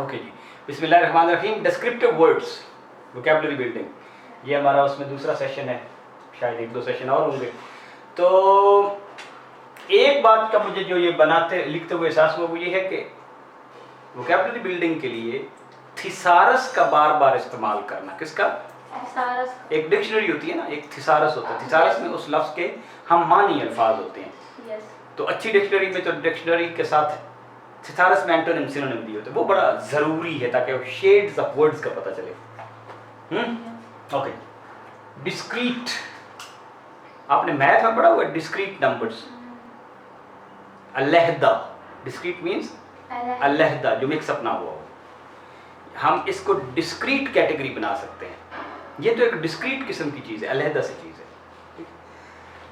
Okay जी, बिस्मिल्लाहिर्रहमानिर्रहीम। Descriptive words, vocabulary building, ये हमारा उसमें दूसरा सेशन है, शायद एक दो सेशन और होंगे। तो एक बात का मुझे जो ये बनाते लिखते हुए एहसास हुआ वो ये है कि वोकैबुलरी बिल्डिंग के लिए थिसारस का बार बार इस्तेमाल करना। किसका? थिसारस। एक डिक्शनरी होती है ना, एक थिसारस होता है। थिसारस में उस लफ्ज़ के हम मानी अल्फाज होते हैं। यस। तो अच्छी डिक्शनरी में तो डिक्शनरी के साथ थिसारस में एंटोनिम सिनोनिम दिए होते हैं, वो बड़ा ज़रूरी है ताकि शेड्स ऑफ वर्ड्स का पता चले। ओके, डिस्क्रीट, आपने मैथ में पढ़ा हुआ है डिस्क्रीट नंबर्स, अलहदा। डिस्क्रीट मीन्स अलहदा, जो मिक्सअप ना हुआ हो। हम इसको डिस्क्रीट कैटेगरी बना सकते हैं। ये तो एक डिस्क्रीट किस्म की चीज़ है, अलहदा से चीज़ है।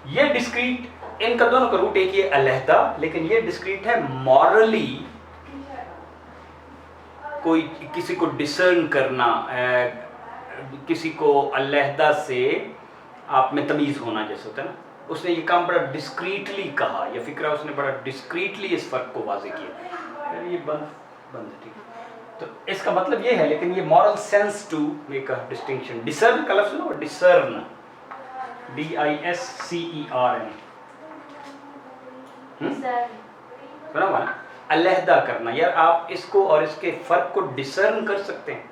ये डिस्क्रीट, इनका दोनों का रूट एक ही है, अलहदा, लेकिन ये डिस्क्रीट है मॉरली कोई किसी को डिसर्न करना, किसी को अलहदा से आप में तमीज़ होना जैसे होता है ना। उसने ये काम बड़ा डिस्क्रीटली कहा, या फिक्रा उसने बड़ा डिस्क्रीटली इस फ़र्क को वाज़े किया। ये बंद ठीक है। तो इसका मतलब ये है, लेकिन ये moral sense to make a distinction. Discern का लफ्ज़ ना, डिसर्न, DISCERN, सुना हुआ ना, अलहदा करना। यार आप इसको और इसके फ़र्क को डिसर्न कर सकते हैं।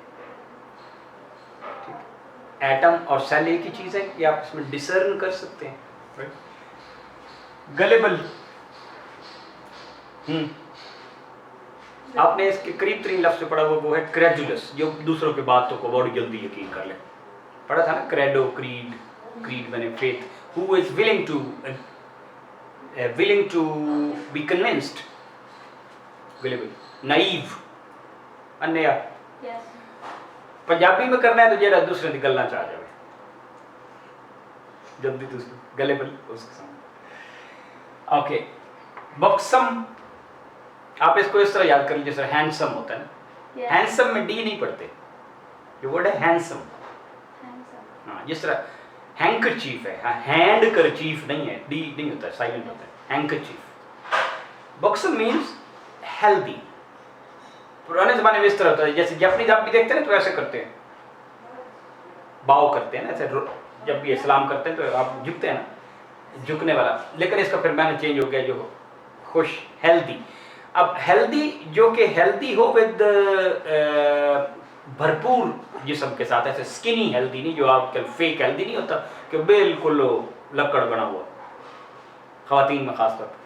एटम और सेल एक ही चीज़ है कि आप इसमें डिसर्न कर सकते हैं। गलेबल, आपने इसके करीब तरीन लफ्ज़ पढ़ा हुआ वो है क्रेडुलस, जो दूसरों की बातों को बहुत जल्दी यकीन कर ले। पढ़ा था ना, क्रेडो, क्रीड, क्रीड मैंने faith, who is willing to be convinced. Gullible, naive, अन्या। यस। पंजाबी में करना है तो जरा दूसरे की गलना चाह जाए जल्दी दूसरी, गलेबल उसके सामने। ओके, बक्सम, आप इसको इस तरह याद कर लीजिए, जैसे हैंडसम होता है ना। हैंडसम में डी नहीं पढ़ते, ये वर्ड है हैंडसम। हाँ, जिस तरह हैंकरचीफ है, हैंड करचीफ नहीं है, डी नहीं होता है, साइलेंट होता है, हैंकरचीफ। बक्सम means healthy. पुराने ज़माने में इस तरह होता है, जैसे जैपनीज आप भी देखते हैं तो ऐसे करते हैं, बाव करते हैं ना ऐसे, जब भी सलाम करते हैं तो आप झुकते हैं ना, झुकने वाला। लेकिन इसका फिर मैंने चेंज हो गया, जो खुश, हेल्दी। अब हेल्दी, जो कि हेल्दी हो विद भरपूर जिस्म के साथ, ऐसे स्किनी हेल्दी नहीं, जो आजकल फेक हेल्दी नहीं होता कि बिल्कुल लकड़ बना हुआ। ख़वातीन में ख़ासतौर पर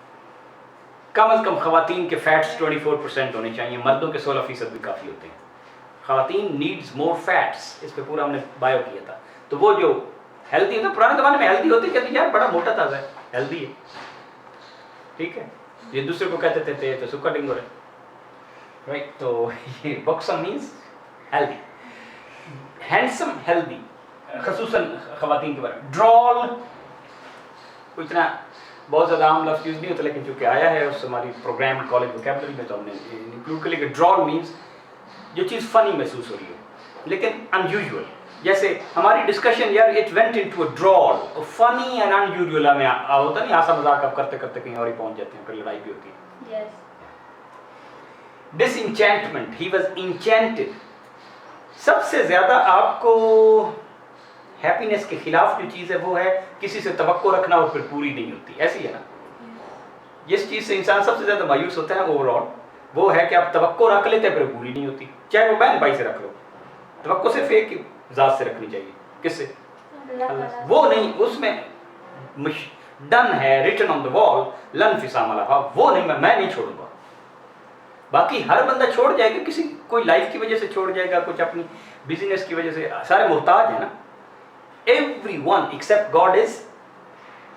कम अज़ कम ख़वातीन के फैट्स 24% होने चाहिए, मर्दों के 16% भी काफ़ी होते हैं। ख़वातीन नीड्स मोर फैट्स, इस पर पूरा हमने बायो किया था। तो वो जो हेल्दी होता, पुराने ज़माने में हेल्दी होती, कहते यार बड़ा मोटा ताज़ा है, हेल्दी है, ठीक है। ये दूसरे को कहते थे तो सुक्का डिंगो है, राइट। तो ये बक्सम मीन्स हेल्दी, हैंडसम, हेल्दी, खसूसन ख़वातीन के बारे में। ड्रॉल, इतना बहुत ज़्यादा आम लफ्ज़ यूज़ नहीं होता, लेकिन चूँकि आया है उससे हमारी प्रोग्राम कॉलेज वोकैबुलरी में तो हमने इंक्लूड कर लिया कि ड्रॉल मीन्स जो चीज़ फ़नी महसूस हो रही हो लेकिन अनयूजुअल। जैसे हमारी डिस्कशन, यार it went into a drawl, funny and unusual में होता नहीं, हंसा मजाक आप करते करते कहीं और ही पहुंच जाते हैं, फिर लड़ाई भी होती है। यस। डिसइंचेंटमेंट, he was enchanted. सबसे ज़्यादा आपको हैप्पीनेस के खिलाफ जो चीज़ है वो है किसी से तवक्को रखना और फिर पूरी नहीं होती, ऐसी है ना। जिस चीज़ से इंसान सबसे ज़्यादा मायूस होता है ओवरऑल, वो है कि आप तवक्को रख लेते हैं फिर पूरी नहीं होती। चाहे वो बहन भाई से रख लो, तवक्को सिर्फ एक ही ज़ात से रखनी चाहिए, किससे? अल्लाह। वो नहीं, उसमें डन है, रिटन ऑन द वॉल, लन फिसाम अलहा, वो नहीं, मैं नहीं छोड़ूंगा। बाकी हर बंदा छोड़ जाएगा, किसी कोई लाइफ की वजह से छोड़ जाएगा, कुछ अपनी बिजनेस की वजह से, सारे मोहताज है ना। Everyone except God is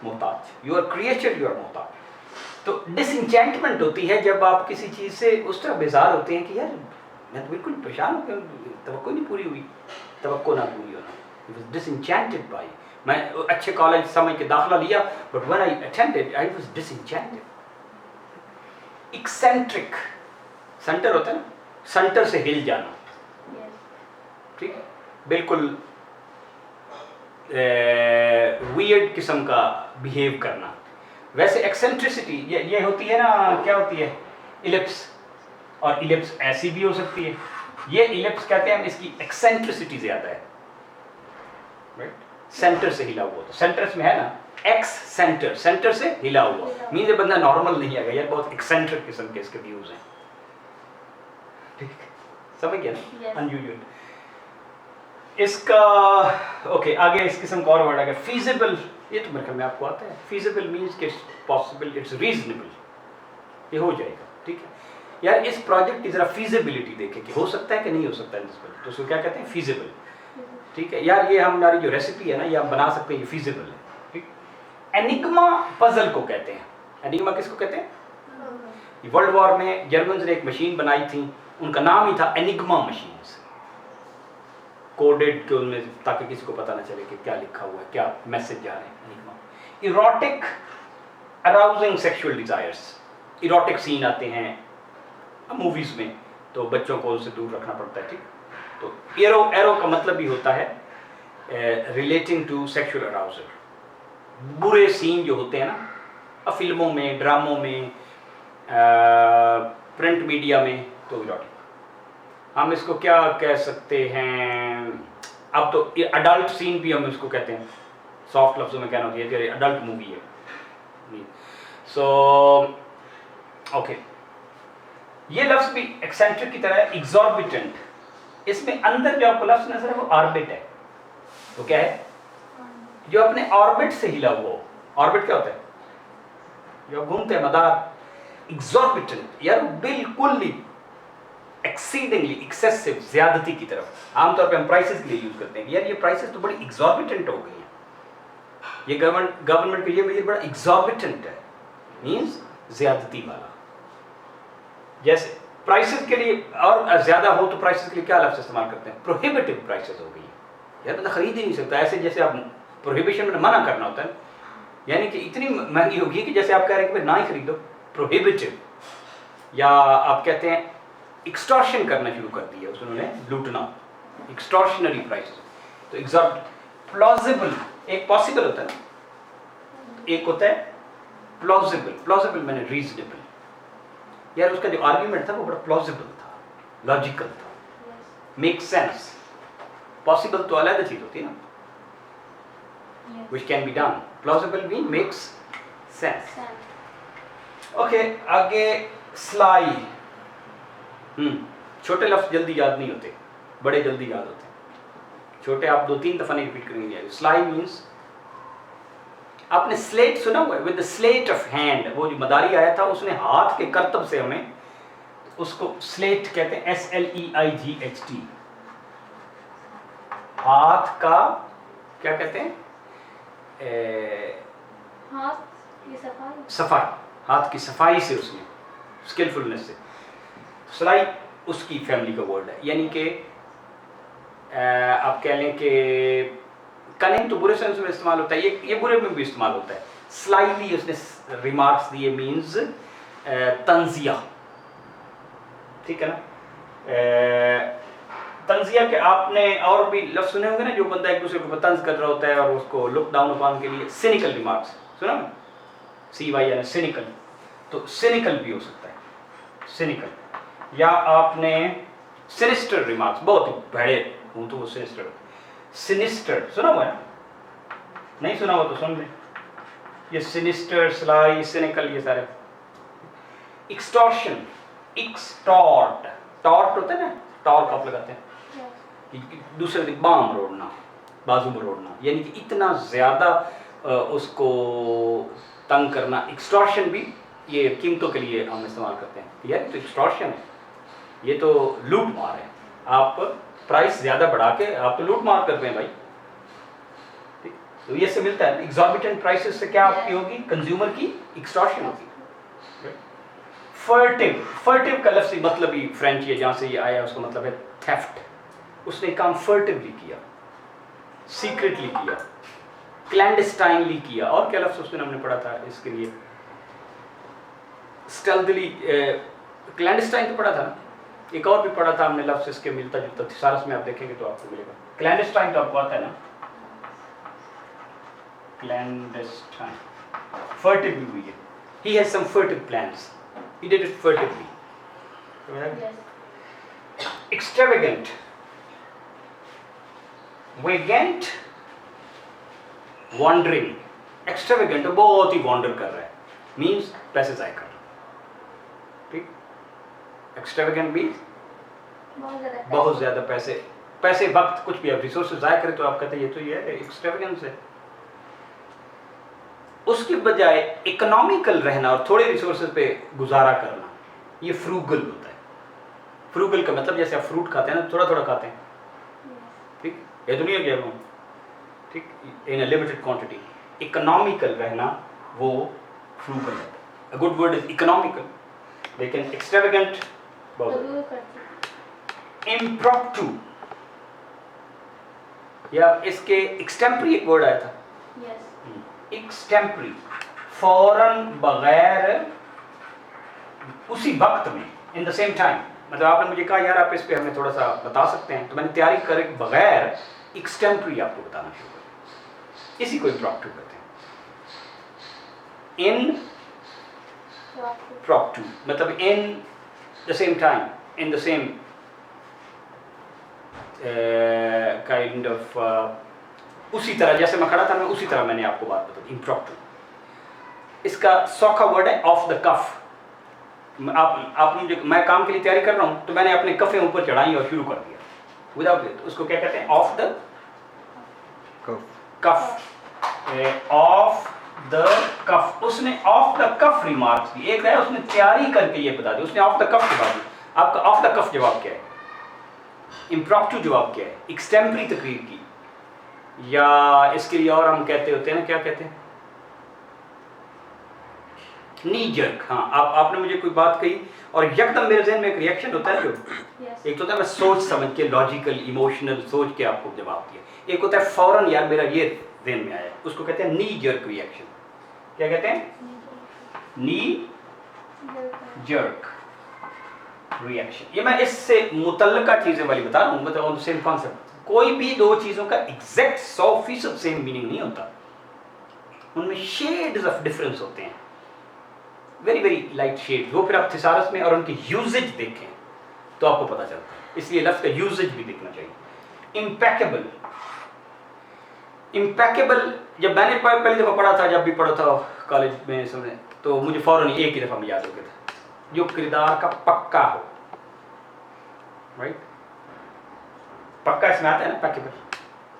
मोहताज, you are creature, you are मोहताज। तो डिसइंचेंटमेंट होती है जब आप किसी चीज़ से उस तरह बेजार होते हैं कि यार मैं तो बिल्कुल परेशान हो गया, तवक्को नहीं पूरी हुई, तवक्को ना पूरी होना। He was disenchanted by, मैं अच्छे कॉलेज समझ के दाखिला लिया, but when I attended I was disenchanted। Eccentric, centre होता है ना, सेंटर से हिल जाना, ठीक है, बिल्कुल वियर्ड किस्म का बिहेव करना। वैसे एक्सेंट्रिसिटी ये होती है ना, क्या होती है? इलिप्स, और इलिप्स ऐसी भी हो सकती है, ये इलिप्स कहते हैं हम, इसकी एक्सेंट्रिसिटी ज़्यादा है, राइट, सेंटर से हिला हुआ, तो सेंटर्स में है ना एक्स सेंटर, सेंटर से हिला हुआ, मीन ये बंदा नॉर्मल नहीं आएगा यार, बहुत एक्सेंट्रिक किस्म के इसके व्यूज हैं, ठीक, समझ गया ना, अनयूजुअल। इसका ओके आगे इस किस्म का और वर्ड आ गया फीजिबल, ये तो मेरे ख्याल में आपको आता है, फीजिबल मीन्स कि पॉसिबल, इट्स रीजनेबल, ये हो जाएगा, ठीक है यार, इस प्रोजेक्ट की जरा फीजिबिलिटी देखें कि हो सकता है कि नहीं हो सकता है इस पर, तो उसको क्या कहते हैं, फीजिबल, ठीक है यार, ये हमारी जो रेसिपी है ना, ये आप बना सकते हैं, ये फीजिबल है, ठीक। एनिग्मा पजल को कहते हैं, एनिग्मा किसको कहते हैं, वर्ल्ड वॉर में जर्मन ने एक मशीन बनाई थी, उनका नाम ही था एनिग्मा मशीन, कोडेड के उनमें, ताकि किसी को पता ना चले कि क्या लिखा हुआ है, क्या मैसेज जा रहे हैं, enigma. Erotic arousing sexual desires, erotic scene आते हैं मूवीज में, तो बच्चों को उनसे दूर रखना पड़ता है, ठीक। तो एरो, एरो का मतलब भी होता है रिलेटिंग टू सेक्सुअल अराउजल, बुरे सीन जो होते हैं ना फिल्मों में, ड्रामों में, प्रिंट मीडिया में, तो इरोटिक, हम इसको क्या कह सकते हैं, अब तो ये अडल्ट सीन भी हम इसको कहते हैं, सॉफ्ट लफ्जों में कहना चाहिए कि अडल्ट मूवी है, सो ओके। ये लफ्ज भी एक्सेंट्रिक की तरह है, एग्जॉर्बिटेंट, इसमें अंदर जो आपको लफ्ज नजर है वो ऑर्बिट है, तो क्या है, जो अपने ऑर्बिट से हिला हुआ हो, ऑर्बिट क्या होता है, जो घूमते हैं मदार, एग्जॉर्बिटेंट यार बिल्कुल ही एक्सीडिंगली, एक्सेसिव, ज्यादती की तरफ, आमतौर पे हम प्राइसेस के लिए यूज करते हैं, यार ये प्राइसेस तो बड़ी एग्जॉर्बिटेंट हो गई हैं, ये गवर्नमेंट के लिए बड़ा एग्जॉर्बिटेंट है, मींस ज्यादती वाला, जैसे प्राइसेस के लिए और ज्यादा हो तो प्राइसेस के लिए क्या लफ्ज इस्तेमाल करते हैं, प्रोहिबिटिव प्राइसेस हो गई यार, मतलब खरीद ही नहीं सकता, ऐसे जैसे आप प्रोहिबिशन में मना करना होता है, यानी कि इतनी महंगी होगी कि जैसे आप कह रहे हैं कि ना ही खरीदो, प्रोहिबिटिव, या आप कहते हैं एक्सटॉर्शन करना शुरू कर दिया उन्होंने, लूटना, एक्सटॉर्शनरी प्राइसेस, तो एग्जॉर्ट, प्लॉजिबल, एक पॉसिबल होता है ना, एक होता है प्लॉजिबल, प्लॉजिबल मैंने रीजनेबल, यार उसका जो आर्ग्यूमेंट था वो बड़ा प्लॉजिबल था, लॉजिकल था, मेक सेंस, पॉसिबल तो अलग चीज होती है ना, which can be done, plausible mean makes sense, okay आगे स्लाई, छोटे लफ्ज जल्दी याद नहीं होते, बड़े जल्दी याद होते हैं, छोटे आप 2-3 दफा नहीं रिपीट करेंगे। स्लाई मीन्स, आपने स्लेट सुना हुआ है, with the slate of hand, वो जो मदारी आया था उसने हाथ के करतब से हमें, उसको स्लेट कहते हैं, SLEIGHT, हाथ का क्या कहते हैं, हाथ की सफाई, सफाई, हाथ की सफाई से उसने, स्किलफुलनेस से, सिलाई उसकी फैमिली का वर्ड है, यानी कि आप कह लें कि कनिंग तो बुरे सेंस में इस्तेमाल होता है, ये बुरे में भी इस्तेमाल होता है, स्लाइली उसने रिमार्क्स दिए, मीन्स तंजिया, ठीक है ना, तंजिया के आपने और भी लफ्ज सुने होंगे ना, जो बंदा एक दूसरे को तंज कर रहा होता है और उसको लुक डाउन अपॉन के लिए, सिनिकल रिमार्क्स सुना ना, CY सिनिकल, तो सिनिकल भी हो सकता है, सिनिकल, या आपने सिनिस्टर रिमार्क्स, बहुत बड़े हूँ तो वो सिनिस्टर, सिनिस्टर सुना हुआ है, नहीं सुना हुआ तो सुन लें, ये सिनिस्टर, स्लाई, सिनिकल, ये सारे, एक्सटॉर्शन, एक्सटॉर्ट, टॉर्ट होता है ना, टॉर्क आप लगाते हैं, दूसरे दिन बाम रोड़ना, बाजू में रोड़ना, यानी कि इतना ज़्यादा उसको तंग करना, एक्सटॉर्शन भी ये कीमतों के लिए हम इस्तेमाल करते हैं, यार तो एक्सटॉर्शन है, ये तो लूट मार है, आप प्राइस ज़्यादा बढ़ा के आप तो लूट मार करते हैं भाई, ठीक, तो ये से मिलता है, एग्जॉर्बिटेंट प्राइसेस से क्या आपकी होगी, कंज्यूमर की एक्सटॉर्शन होगी। फर्टिव, फर्टिव का लफ्ज़ी मतलब ही फ्रेंच है, जहाँ से ये आया उसका मतलब है थेफ्ट, उसने काम फर्टिवली किया, सीक्रेटली किया, क्लैंडस्टाइनली किया, और क्या लफ्ज़ उसमें हमने पढ़ा था इसके लिए, स्टेल्थली, क्लैंडस्टाइन तो पढ़ा था ना, एक और भी पढ़ा था हमने लफ्ज़ इसके मिलता जुलता, थिसारस में आप देखेंगे तो आपको मिलेगा, क्लैंडस्टाइन तो आपको आता है ना, क्लैंडस्टाइन, फर्टिव भी हुई है, he has some furtive plans, he did it furtively, Yes. Extravagant, vagant, wondering. Extravagant बहुत ही वॉन्डर कर रहा है, मीन्स पैसे जाया कर रहा है। ठीक, एक्सट्रावेगेंट मीन्स बहुत ज्यादा पैसे वक्त कुछ भी, आप रिसोर्सेज जाया करें तो आप कहते हैं ये तो ये है एक्सट्रावेगेंस है। उसके बजाय इकोनॉमिकल रहना और थोड़े रिसोर्सेज पे गुजारा करना, ये फ्रूगल होता है। फ्रूगल का मतलब जैसे आप फ्रूट खाते हैं ना, थोड़ा थोड़ा खाते हैं, ठीक, ये तो नहीं है कि आप, ठीक, इन अ लिमिटेड क्वांटिटी। इकोनॉमिकल रहना वो फ्रूगल है। A good word is economical, लेकिन एक्सट्रावेगेंट बहुत। इम्प्रॉम्प्टू, या इसके एक्सटेम्परी एक वर्ड आया था, एक्सटेम्परी, फौरन, बगैर, उसी वक्त में, इन द सेम टाइम। मतलब आपने मुझे कहा यार आप इस पे हमें थोड़ा सा बता सकते हैं, तो मैंने तैयारी करे बगैर एक्सटेम्परी आपको बताना शुरू कर, इसी को इम्प्रॉम्प्टू कहते हैं। इन प्रॉम्प्टू मतलब in the same time, in the same kind of, उसी तरह जैसे मैं खड़ा था, मैं उसी तरह मैंने आपको बात बता दी, इम्प्रॉम्प्टू। इसका सौखा वर्ड है ऑफ द कफ। आप मुझे, मैं काम के लिए तैयारी कर रहा हूँ तो मैंने अपने कफे ऊपर चढ़ाई और शुरू कर दिया विदाउट इट, उसको क्या कहते हैं? Off the cuff, off the cuff. उसने ऑफ द कफ रिमार्क्स दी, एक है उसने तैयारी करके ये बता दी, उसने ऑफ द कफ जवाब दिया। आपका ऑफ द कफ जवाब क्या है? इम्प्रॉम्प्टू जवाब क्या है? एक्सटेम्परी तकरीर की, या इसके लिए और हम कहते होते हैं ना, क्या कहते हैं? नी जर्क। हाँ, आपने मुझे कोई बात कही और यकदम मेरे ज़हन में एक रिएक्शन होता है जो एक तो होता है मैं सोच समझ के, लॉजिकल इमोशनल सोच के आपको जवाब दिया, एक होता है फौरन यार मेरा ये ज़हन में आया, उसको कहते हैं नी जर्क रिएक्शन। क्या कहते हैं? नी जर्क रिएक्शन। ये मैं इससे मुतल्लका चीज़ें वाली बता रहा हूँ, मतलब ऑन द सेम कॉन्सेप्ट। कोई भी दो चीज़ों का एग्जैक्ट 100% सेम मीनिंग नहीं होता, उनमें शेड्स ऑफ डिफरेंस होते हैं, वेरी वेरी लाइट शेड। वो फिर आप थिसारस में और उनकी यूजेज देखें तो आपको पता चलता है, इसलिए लफ्ज़ का यूजेज भी देखना चाहिए। इम्पैकेबल, इम्पैकेबल जब मैंने पहली दफ़ा पढ़ा था, जब भी पढ़ा था कॉलेज में समय, तो मुझे फ़ौरन एक ही दफ़ा में याद हो गया था, जो किरदार का पक्का हो, राइट? पक्का इसमें आता है ना, पैकेबल,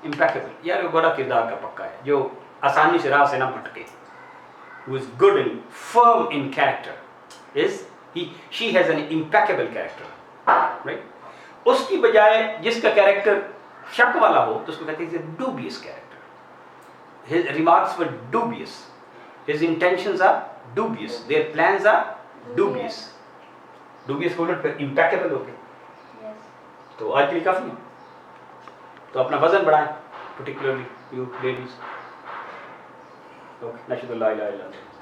इम्पैकेबल, यार वो बड़ा किरदार का पक्का है, जो आसानी से राह से ना भटके, who is good and firm in character, she has an impeccable character, right? उसकी बजाय जिसका कैरेक्टर शक वाला हो तो उसको कहते हैं dubious character. His remarks were dubious, his intentions are dubious, their plans are dubious. dubious को उलट पर impeccable हो गए। तो आज के लिए काफ़ी है, तो अपना वजन बढ़ाएं, particularly you ladies. Okay, नशहदु ला इलाहा इल्लल्लाह।